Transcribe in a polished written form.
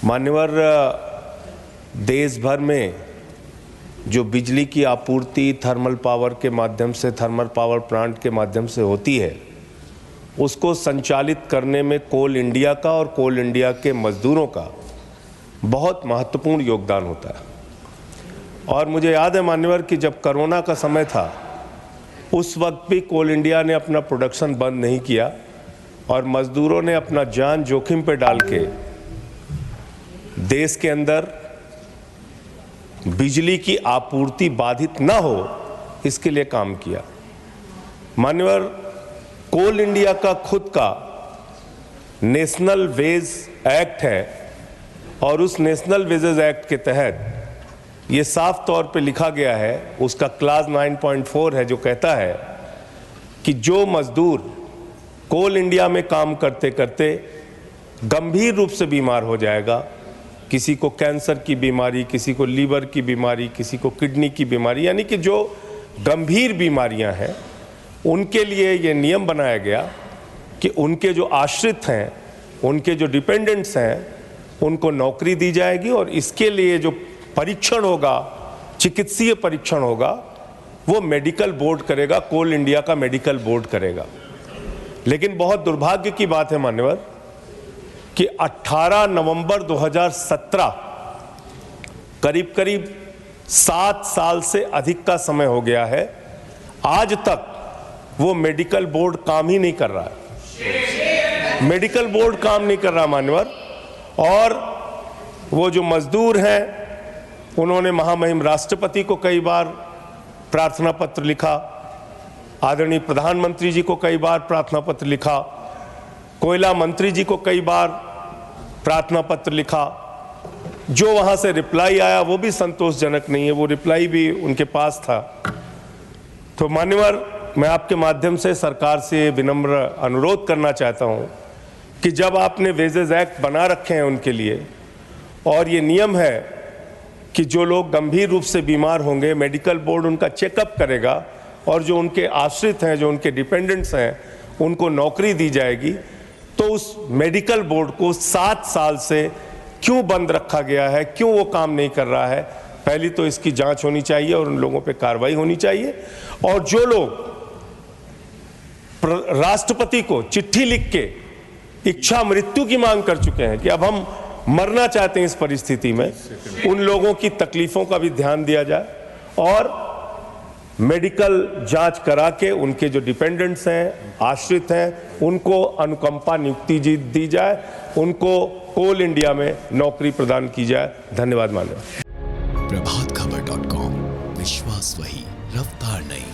मान्यवर, देश भर में जो बिजली की आपूर्ति थर्मल पावर के माध्यम से, थर्मल पावर प्लांट के माध्यम से होती है, उसको संचालित करने में कोल इंडिया का और कोल इंडिया के मजदूरों का बहुत महत्वपूर्ण योगदान होता है। और मुझे याद है मान्यवर कि जब कोरोना का समय था, उस वक्त भी कोल इंडिया ने अपना प्रोडक्शन बंद नहीं किया और मजदूरों ने अपना जान जोखिम पे डाल के देश के अंदर बिजली की आपूर्ति बाधित ना हो, इसके लिए काम किया। मान्यवर, कोल इंडिया का खुद का नेशनल वेज एक्ट है और उस नेशनल वेजेस एक्ट के तहत ये साफ तौर पे लिखा गया है, उसका क्लास 9.4 है, जो कहता है कि जो मजदूर कोल इंडिया में काम करते करते गंभीर रूप से बीमार हो जाएगा, किसी को कैंसर की बीमारी, किसी को लीवर की बीमारी, किसी को किडनी की बीमारी, यानी कि जो गंभीर बीमारियां हैं, उनके लिए ये नियम बनाया गया कि उनके जो आश्रित हैं, उनके जो डिपेंडेंट्स हैं, उनको नौकरी दी जाएगी और इसके लिए जो परीक्षण होगा, चिकित्सीय परीक्षण होगा, वो मेडिकल बोर्ड करेगा, कोल इंडिया का मेडिकल बोर्ड करेगा। लेकिन बहुत दुर्भाग्य की बात है मान्यवर कि 18 नवंबर 2017, करीब करीब 7 साल से अधिक का समय हो गया है, आज तक वो मेडिकल बोर्ड काम ही नहीं कर रहा है। मेडिकल बोर्ड काम नहीं कर रहा मान्यवर। और वो जो मजदूर हैं, उन्होंने महामहिम राष्ट्रपति को कई बार प्रार्थना पत्र लिखा, आदरणीय प्रधानमंत्री जी को कई बार प्रार्थना पत्र लिखा, कोयला मंत्री जी को कई बार प्रार्थना पत्र लिखा। जो वहां से रिप्लाई आया वो भी संतोषजनक नहीं है, वो रिप्लाई भी उनके पास था। तो मान्यवर, मैं आपके माध्यम से सरकार से विनम्र अनुरोध करना चाहता हूं कि जब आपने वेजेस एक्ट बना रखे हैं उनके लिए, और ये नियम है कि जो लोग गंभीर रूप से बीमार होंगे, मेडिकल बोर्ड उनका चेकअप करेगा और जो उनके आश्रित हैं, जो उनके डिपेंडेंट्स हैं, उनको नौकरी दी जाएगी, तो उस मेडिकल बोर्ड को 7 साल से क्यों बंद रखा गया है, क्यों वो काम नहीं कर रहा है? पहली तो इसकी जांच होनी चाहिए और उन लोगों पे कार्रवाई होनी चाहिए। और जो लोग राष्ट्रपति को चिट्ठी लिख के इच्छा मृत्यु की मांग कर चुके हैं कि अब हम मरना चाहते हैं इस परिस्थिति में, उन लोगों की तकलीफों का भी ध्यान दिया जाए और मेडिकल जांच करा के उनके जो डिपेंडेंट्स हैं, आश्रित हैं, उनको अनुकंपा नियुक्ति दी जाए, उनको कोल इंडिया में नौकरी प्रदान की जाए। धन्यवाद मान्यवर। प्रभातखबर.com, विश्वास वही, रफ्तार नहीं।